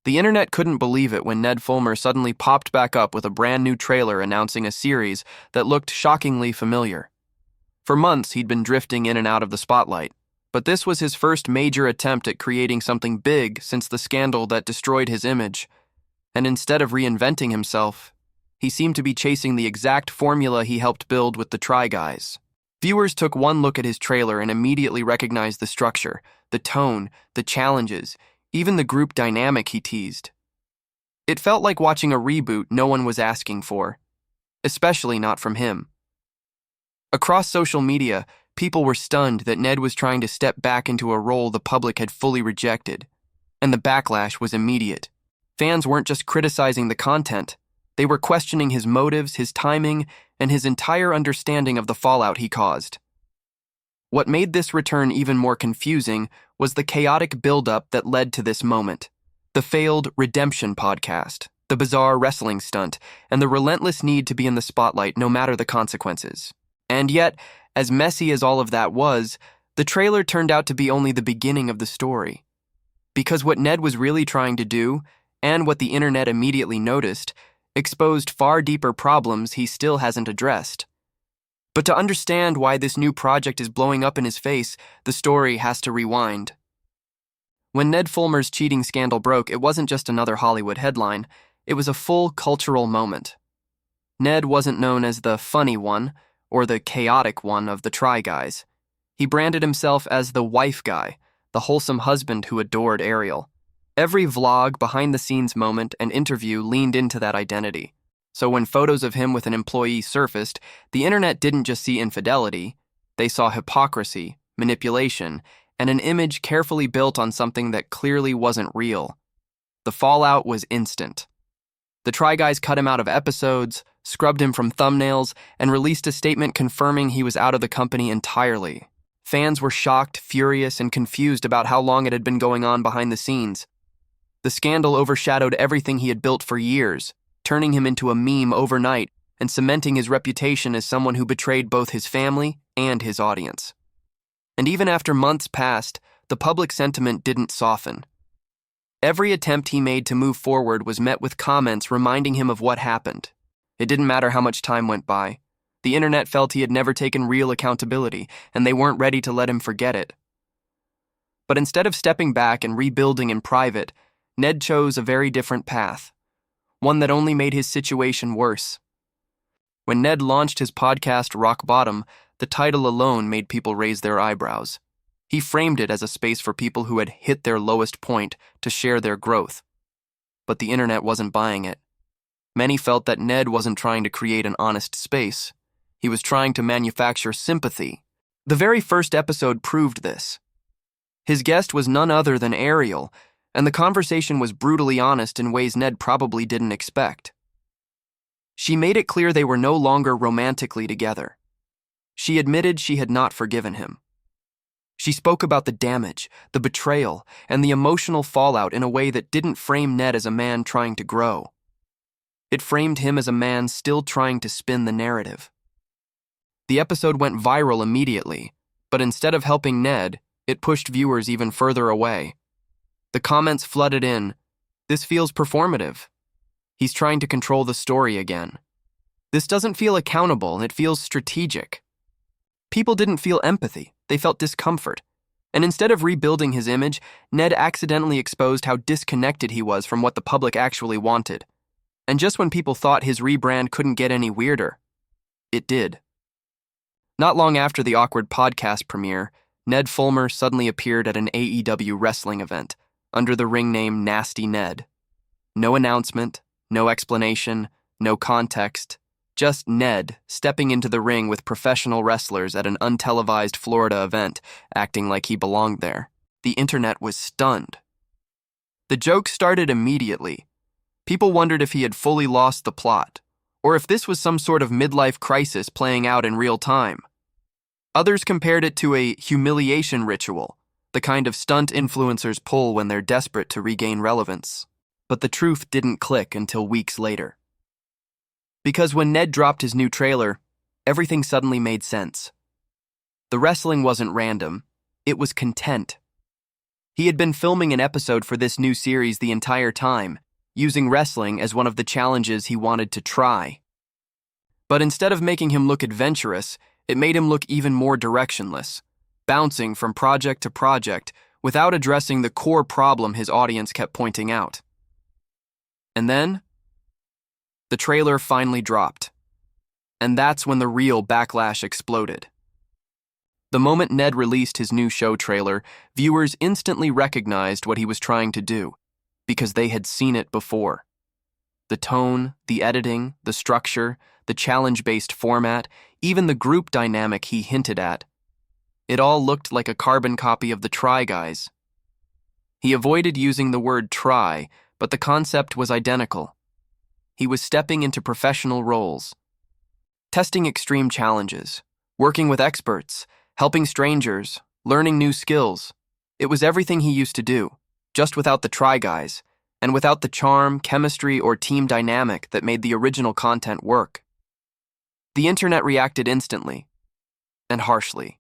The internet couldn't believe it when Ned Fulmer suddenly popped back up with a brand new trailer announcing a series that looked shockingly familiar. For months, he'd been drifting in and out of the spotlight, but this was his first major attempt at creating something big since the scandal that destroyed his image. And instead of reinventing himself, he seemed to be chasing the exact formula he helped build with the Try Guys. Viewers took one look at his trailer and immediately recognized the structure, the tone, the challenges, even the group dynamic he teased. It felt like watching a reboot no one was asking for, especially not from him. Across social media, people were stunned that Ned was trying to step back into a role the public had fully rejected, and the backlash was immediate. Fans weren't just criticizing the content, they were questioning his motives, his timing, and his entire understanding of the fallout he caused. What made this return even more confusing was the chaotic buildup that led to this moment. The failed redemption podcast, the bizarre wrestling stunt, and the relentless need to be in the spotlight no matter the consequences. And yet, as messy as all of that was, the trailer turned out to be only the beginning of the story. Because what Ned was really trying to do, and what the internet immediately noticed, exposed far deeper problems he still hasn't addressed. But to understand why this new project is blowing up in his face, the story has to rewind. When Ned Fulmer's cheating scandal broke, it wasn't just another Hollywood headline, it was a full cultural moment. Ned wasn't known as the funny one, or the chaotic one of the Try Guys. He branded himself as the wife guy, the wholesome husband who adored Ariel. Every vlog, behind-the-scenes moment, and interview leaned into that identity. So when photos of him with an employee surfaced, the internet didn't just see infidelity, they saw hypocrisy, manipulation, and an image carefully built on something that clearly wasn't real. The fallout was instant. The Try Guys cut him out of episodes, scrubbed him from thumbnails, and released a statement confirming he was out of the company entirely. Fans were shocked, furious, and confused about how long it had been going on behind the scenes. The scandal overshadowed everything he had built for years, turning him into a meme overnight and cementing his reputation as someone who betrayed both his family and his audience. And even after months passed, the public sentiment didn't soften. Every attempt he made to move forward was met with comments reminding him of what happened. It didn't matter how much time went by. The internet felt he had never taken real accountability, and they weren't ready to let him forget it. But instead of stepping back and rebuilding in private, Ned chose a very different path, one that only made his situation worse. When Ned launched his podcast Rock Bottom, the title alone made people raise their eyebrows. He framed it as a space for people who had hit their lowest point to share their growth. But the internet wasn't buying it. Many felt that Ned wasn't trying to create an honest space. He was trying to manufacture sympathy. The very first episode proved this. His guest was none other than Ariel, and the conversation was brutally honest in ways Ned probably didn't expect. She made it clear they were no longer romantically together. She admitted she had not forgiven him. She spoke about the damage, the betrayal, and the emotional fallout in a way that didn't frame Ned as a man trying to grow. It framed him as a man still trying to spin the narrative. The episode went viral immediately, but instead of helping Ned, it pushed viewers even further away. The comments flooded in. This feels performative. He's trying to control the story again. This doesn't feel accountable, it feels strategic. People didn't feel empathy, they felt discomfort. And instead of rebuilding his image, Ned accidentally exposed how disconnected he was from what the public actually wanted. And just when people thought his rebrand couldn't get any weirder, it did. Not long after the awkward podcast premiere, Ned Fulmer suddenly appeared at an AEW wrestling event, under the ring name Nasty Ned. No announcement, no explanation, no context, just Ned stepping into the ring with professional wrestlers at an untelevised Florida event, acting like he belonged there. The internet was stunned. The joke started immediately. People wondered if he had fully lost the plot, or if this was some sort of midlife crisis playing out in real time. Others compared it to a humiliation ritual, the kind of stunt influencers pull when they're desperate to regain relevance. But the truth didn't click until weeks later. Because when Ned dropped his new trailer, everything suddenly made sense. The wrestling wasn't random, it was content. He had been filming an episode for this new series the entire time, using wrestling as one of the challenges he wanted to try. But instead of making him look adventurous, it made him look even more directionless, bouncing from project to project without addressing the core problem his audience kept pointing out. And then, the trailer finally dropped. And that's when the real Backlash exploded. The moment Ned released his new show trailer, viewers instantly recognized what he was trying to do, because they had seen it before. The tone, the editing, the structure, the challenge-based format, even the group dynamic he hinted at. It all looked like a carbon copy of the Try Guys. He avoided using the word try, but the concept was identical. He was stepping into professional roles, testing extreme challenges, working with experts, helping strangers, learning new skills. It was everything he used to do, just without the Try Guys, and without the charm, chemistry, or team dynamic that made the original content work. The internet reacted instantly, and harshly.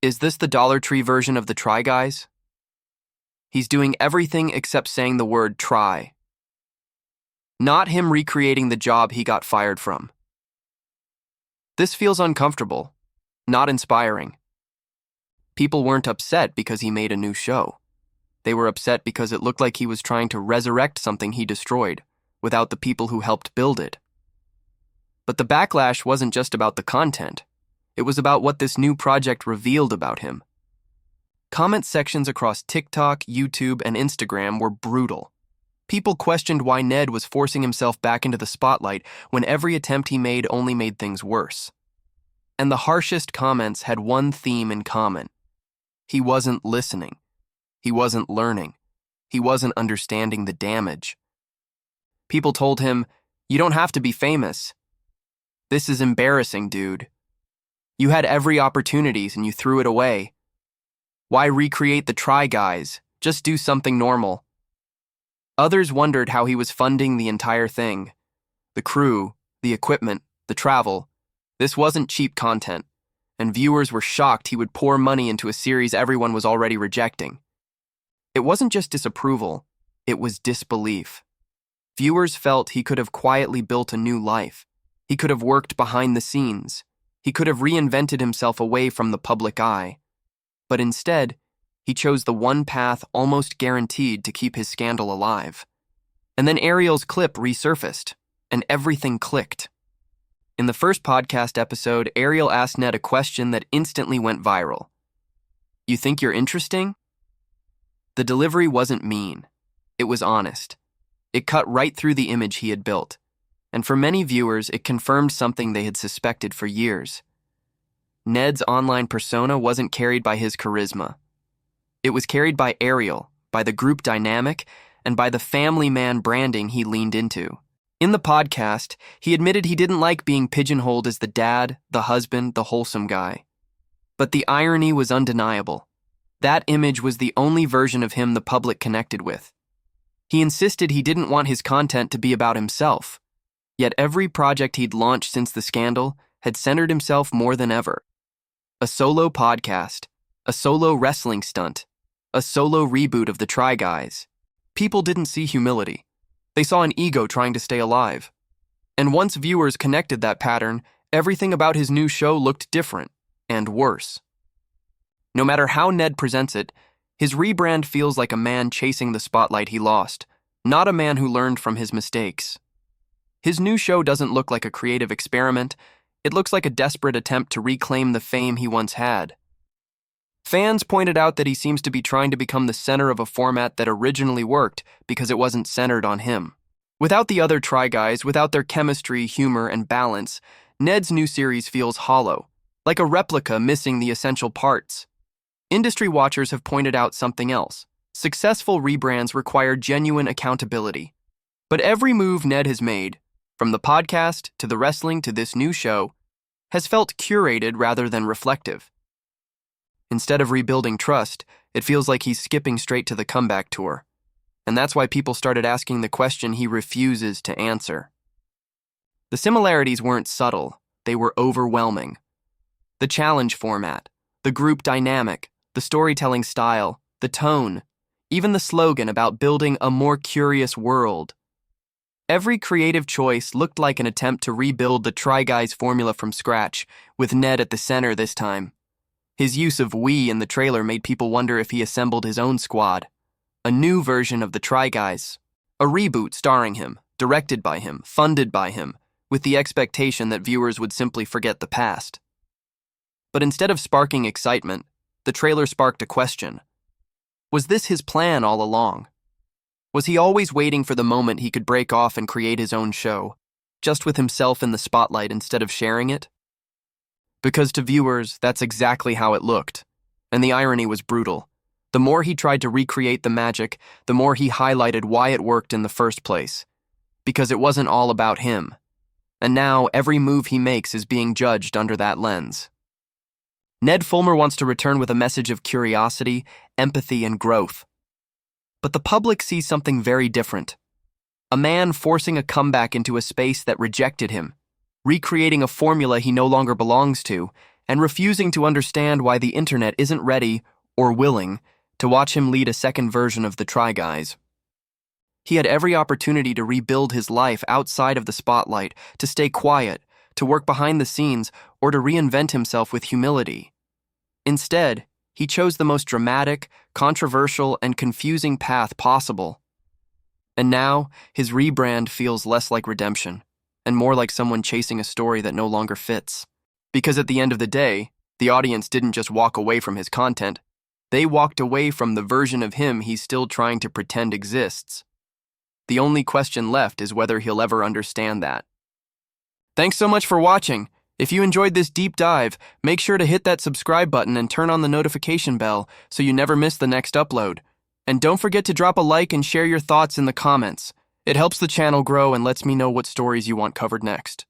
Is this the Dollar Tree version of the Try Guys? He's doing everything except saying the word try. Not him recreating the job he got fired from. This feels uncomfortable, not inspiring. People weren't upset because he made a new show. They were upset because it looked like he was trying to resurrect something he destroyed, without the people who helped build it. But the backlash wasn't just about the content. It was about what this new project revealed about him. Comment sections across TikTok, YouTube, and Instagram were brutal. People questioned why Ned was forcing himself back into the spotlight when every attempt he made only made things worse. And the harshest comments had one theme in common. He wasn't listening. He wasn't learning. He wasn't understanding the damage. People told him, "You don't have to be famous. This is embarrassing, dude. You had every opportunity and you threw it away. Why recreate the Try Guys? Just do something normal." Others wondered how he was funding the entire thing. The crew, the equipment, the travel. This wasn't cheap content, and viewers were shocked he would pour money into a series everyone was already rejecting. It wasn't just disapproval, it was disbelief. Viewers felt he could have quietly built a new life. He could have worked behind the scenes. He could have reinvented himself away from the public eye. But instead, he chose the one path almost guaranteed to keep his scandal alive. And then Ariel's clip resurfaced, and everything clicked. In the first podcast episode, Ariel asked Ned a question that instantly went viral. "You think you're interesting?" The delivery wasn't mean. It was honest. It cut right through the image he had built. And for many viewers, it confirmed something they had suspected for years. Ned's online persona wasn't carried by his charisma. It was carried by Ariel, by the group dynamic, and by the family man branding he leaned into. In the podcast, he admitted he didn't like being pigeonholed as the dad, the husband, the wholesome guy. But the irony was undeniable. That image was the only version of him the public connected with. He insisted he didn't want his content to be about himself. Yet every project he'd launched since the scandal had centered himself more than ever. A solo podcast, a solo wrestling stunt, a solo reboot of the Try Guys. People didn't see humility. They saw an ego trying to stay alive. And once viewers connected that pattern, everything about his new show looked different, and worse. No matter how Ned presents it, his rebrand feels like a man chasing the spotlight he lost, not a man who learned from his mistakes. His new show doesn't look like a creative experiment. It looks like a desperate attempt to reclaim the fame he once had. Fans pointed out that he seems to be trying to become the center of a format that originally worked because it wasn't centered on him. Without the other Try Guys, without their chemistry, humor, and balance, Ned's new series feels hollow, like a replica missing the essential parts. Industry watchers have pointed out something else. Successful rebrands require genuine accountability. But every move Ned has made, from the podcast to the wrestling to this new show, has felt curated rather than reflective. Instead of rebuilding trust, it feels like he's skipping straight to the comeback tour. And that's why people started asking the question he refuses to answer. The similarities weren't subtle, they were overwhelming. The challenge format, the group dynamic, the storytelling style, the tone, even the slogan about building a more curious world. Every creative choice looked like an attempt to rebuild the Try Guys formula from scratch, with Ned at the center this time. His use of "we" in the trailer made people wonder if he assembled his own squad. A new version of the Try Guys. A reboot starring him, directed by him, funded by him, with the expectation that viewers would simply forget the past. But instead of sparking excitement, the trailer sparked a question. Was this his plan all along? Was he always waiting for the moment he could break off and create his own show, just with himself in the spotlight instead of sharing it? Because to viewers, that's exactly how it looked. And the irony was brutal. The more he tried to recreate the magic, the more he highlighted why it worked in the first place. Because it wasn't all about him. And now every move he makes is being judged under that lens. Ned Fulmer wants to return with a message of curiosity, empathy, and growth. But the public sees something very different. A man forcing a comeback into a space that rejected him, recreating a formula he no longer belongs to, and refusing to understand why the internet isn't ready or willing to watch him lead a second version of the Try Guys. He had every opportunity to rebuild his life outside of the spotlight, to stay quiet, to work behind the scenes, or to reinvent himself with humility. Instead, he chose the most dramatic, controversial, and confusing path possible. And now, his rebrand feels less like redemption, and more like someone chasing a story that no longer fits. Because at the end of the day, the audience didn't just walk away from his content, they walked away from the version of him he's still trying to pretend exists. The only question left is whether he'll ever understand that. Thanks so much for watching. If you enjoyed this deep dive, make sure to hit that subscribe button and turn on the notification bell so you never miss the next upload. And don't forget to drop a like and share your thoughts in the comments. It helps the channel grow and lets me know what stories you want covered next.